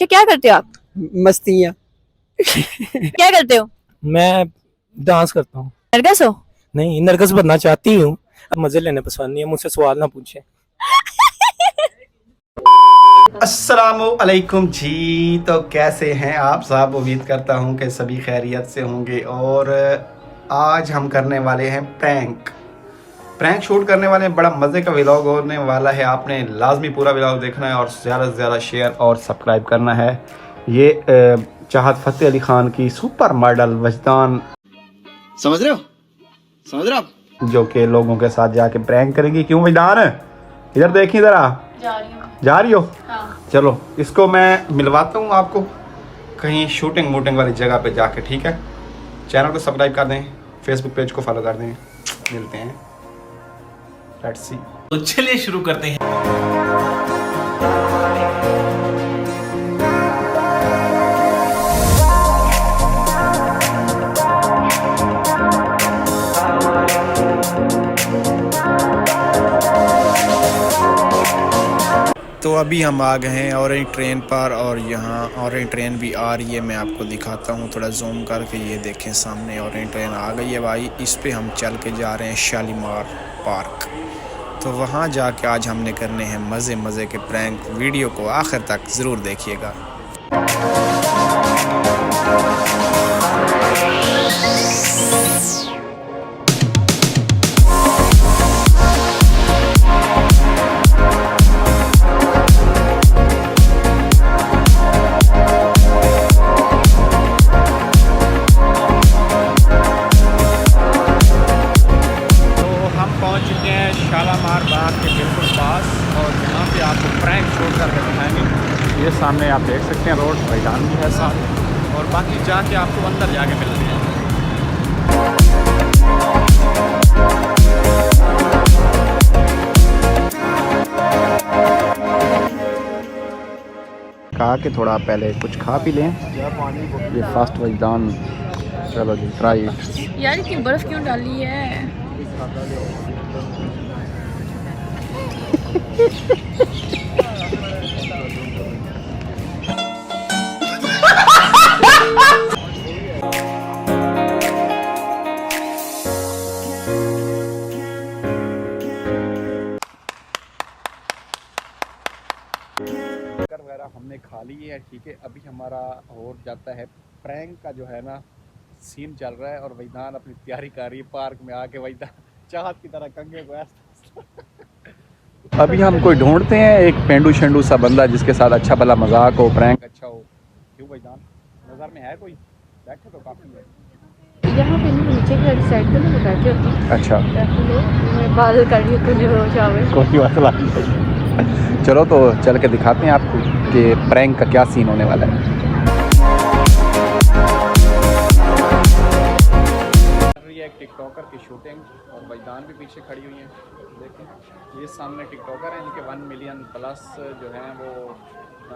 क्या करते हो आप? मस्तियाँ। क्या करते हो? मैं डांस करता हूँ। नर्गस हो? नहीं, नर्गस बनना चाहती हूँ, अब मजे लेने पसंद नहीं है, मुझसे सवाल ना पूछे। अस्सलामुअलैकुम जी। तो कैसे हैं आप सब? उम्मीद करता हूं कि सभी खैरियत से होंगे। और आज हम करने वाले हैं प्रैंक शूट करने वाले हैं। बड़ा मज़े का व्लॉग होने वाला है। आपने लाजमी पूरा व्लॉग देखना है और ज़्यादा से ज़्यादा शेयर और सब्सक्राइब करना है। ये चाहत फ़तेह अली ख़ान की सुपर मॉडल वजदान, समझ रहे हो आप? जो कि लोगों के साथ जाके प्रैंक करेंगी। क्यों वजदान, इधर देखिए ज़रा। जा रही हो? हाँ। चलो इसको मैं मिलवाता हूँ आपको कहीं शूटिंग वूटिंग वाली जगह पे जाके, ठीक है? चैनल को सब्सक्राइब कर दें, फेसबुक पेज को फॉलो कर दें। मिलते हैं, लेट्स सी। तो चलिए शुरू करते हैं। तो अभी हम आ गए हैं ऑरेंज ट्रेन पर और यहाँ ऑरेंज ट्रेन भी आ रही है। मैं आपको दिखाता हूँ थोड़ा जूम करके। ये देखें सामने ऑरेंज ट्रेन आ गई है भाई। इस पे हम चल के जा रहे हैं शालीमार पार्क। तो वहाँ जाके आज हमने करने हैं मज़े के प्रैंक। वीडियो को आखिर तक ज़रूर देखिएगा। शालीमार बाग के बिल्कुल पास और यहाँ पे आपको प्रैंक शूट करके दिखाएंगे। ये सामने आप देख सकते हैं रोड, मैदान भी है साथ, और बाकी जाके आपको अंदर जाके मिलते हैं। कहा कि थोड़ा पहले कुछ खा पी लें। ये फास्ट वजदान, चलो जी ट्राई इट। यार इतनी बर्फ क्यों डाली है? वगैरह हमने खा ली है, ठीक है। अभी हमारा और जाता है प्रैंक का जो है ना सीन चल रहा है और वजदान अपनी तैयारी कर रही है। पार्क में आके वजदान चाहत की तरह कंगे को अभी हम कोई ढूंढते हैं एक पेंडू शेंडू सा बंदा जिसके साथ अच्छा भला मजाक हो, प्रैंक अच्छा हो। क्यों वजदान, नज़र में है कोई? बैठे तो काफ़ी है यहाँ पे नीचे की साइड पे ना बैठे होती हैं। अच्छा, मैं बाल कर रही हूँ, तूने हो जावे। कोई मसला नहीं। चलो तो चल के दिखाते हैं आपको कि प्रैंक का क्या सीन होने वाला है। एक टिकटॉकर की शूटिंग और वजदान भी पीछे खड़ी हुई हैं। देखें ये सामने टिकटॉकर हैं, इनके 1 मिलियन प्लस जो हैं वो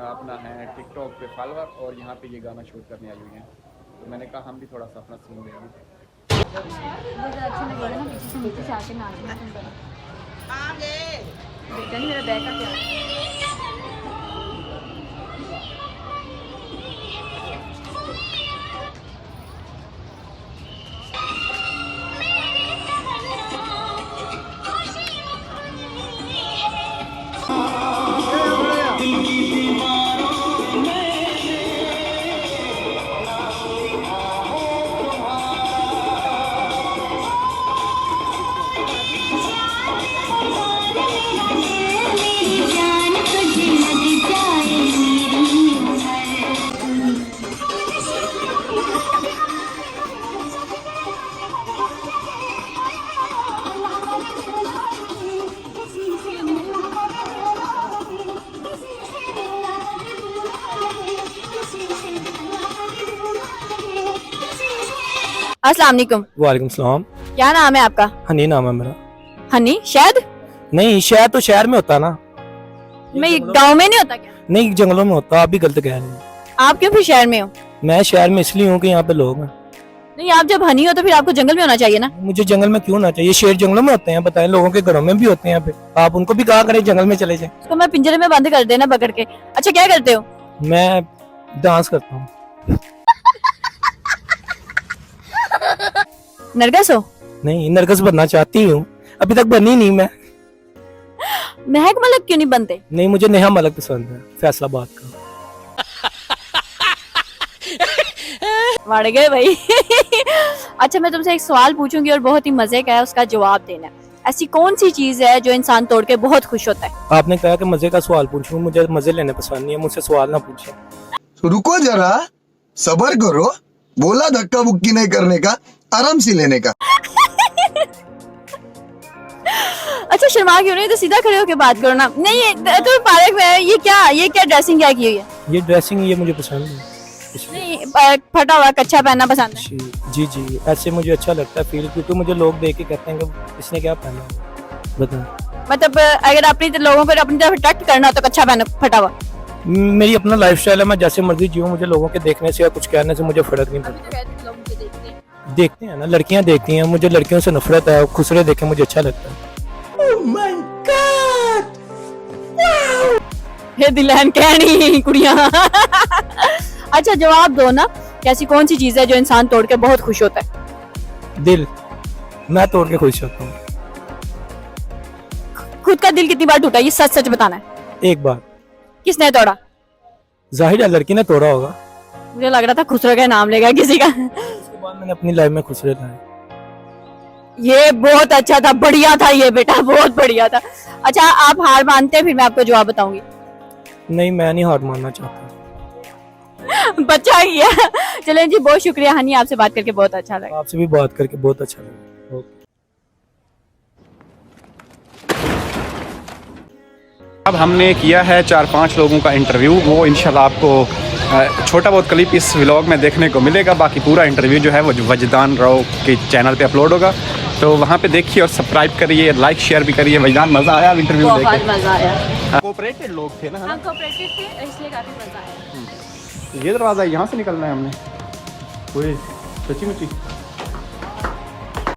अपना है टिकटॉक पे फॉलोअर, और यहाँ पे ये गाना शूट करने आई हुई हैं। तो मैंने कहा हम भी थोड़ा सा अपना सीन देंगे। बेटा नहीं, मेरा बैग का क्या? अस्सलाम वालेकुम। वालेकुम सलाम। क्या नाम है आपका? हनी नाम है मेरा। हनी? शायद नहीं, शहर तो शहर में होता ना, मैं गांव में नहीं होता क्या? नहीं जंगलों में होता। आप भी गलत कह रहे हैं। आप क्यों फिर शहर में हो? मैं शहर में इसलिए हूँ कि यहाँ पे लोग हैं। नहीं, आप जब हनी हो तो फिर आपको जंगल में होना चाहिए ना। मुझे जंगल में क्यों होना चाहिए? शेर जंगलों में होते हैं, बताएं। लोगों के घरों में भी होते हैं यहाँ पे। आप उनको भी कहा करें जंगल में चले जाएं। उसको मैं पिंजरे में बंद कर देना पकड़ के। अच्छा क्या करते हो? मैं डांस करता हूँ। नर्गस हो? नहीं, नर्गस बनना चाहती हूँ, अभी तक बनी नहीं मैं। महक मलक क्यों नहीं बनते? नहीं, मुझे नेहा मलिक पसंद है, फैसलाबाद का। मर गए भाई। अच्छा, मैं तुमसे एक सवाल पूछूंगी और बहुत ही मजे का है, उसका जवाब देना है। ऐसी कौन सी चीज है जो इंसान तोड़ के बहुत खुश होता है? आपने कहा कि मजे का सवाल पूछूं, मुझे मजे लेने पसंद नहीं है, मुझसे सवाल ना पूछे। रुको जरा, सबर करो। बोला धक्का बुक्की नहीं करने का, आराम से लेने का। अच्छा, शर्मा क्यों नहीं? तो सीधा खड़े होकर बात करो ना। नहीं, तो पार्क में ये क्या ड्रेसिंग क्या की हुई है? ये ड्रेसिंग ये मुझे पसंद है इसलिए। नहीं, फटा हुआ कच्चा पहनना पसंद है? जी जी, ऐसे मुझे अच्छा लगता है फील, क्योंकि मुझे लोग देख के कहते हैं कि इसने क्या पहना है, बताओ। मतलब अगर लोगों को अपनी तरफ अट्रैक्ट करना हो तो कच्चा पहनो, फटा हुआ। मेरी अपना लाइफस्टाइल है, मैं जैसे मर्जी जीऊँ, मुझे लोगों के देखने से या कुछ कहने से मुझे फर्क नहीं पड़ता। देखते हैं ना, लड़कियां देखती हैं, मुझे लड़कियों से नफरत है, खुसरे देखे मुझे अच्छा लगता है। हे दिलहन कहनी कुड़ियां। अच्छा, जवाब दो ना, ऐसी कौन सी चीज है जो इंसान तोड़ के बहुत खुश होता है? दिल, मैं तोड़ के खुश होता हूँ। खुद का दिल कितनी बार टूटा, ये सच सच बताना है। एक बार। किसने तोड़ा? जाहिर है लड़की ने तोड़ा होगा। मुझे लग रहा था खुसरो का नाम लेगा किसी का। उसके बाद मैंने अपनी लाइफ में खुसरे लाए। ये बहुत अच्छा था, बढ़िया था ये बेटा, बहुत बढ़िया था। अच्छा, आप हार मानते हैं, फिर मैं आपको जवाब बताऊंगी। नहीं, मैं नहीं हार मानना चाहता। बच्चा ही है। चलें जी, बहुत शुक्रिया हनी, आपसे बात करके बहुत अच्छा लगा। आपसे भी बात करके बहुत अच्छा लगा। ओके। अब हमने किया है 4-5 लोगों का इंटरव्यू, वो इंशाल्लाह आपको छोटा बहुत क्लिप इस व्लॉग में देखने को मिलेगा। बाकी पूरा इंटरव्यू जो है वो वजदान राव के चैनल पे अपलोड होगा, तो वहाँ पे देखिए और सब्सक्राइब करिए, लाइक शेयर भी करिए। वजदान, मज़ा आया इंटरव्यू बहुत देख के? मजा आया। कोऑपरेटेड लोग थे ना, है ना? कोऑपरेटिव थे, इसलिए काफी मजा आया। ये दरवाज़ा यहाँ से निकलना है हमने। कोई सच्ची मुच्ची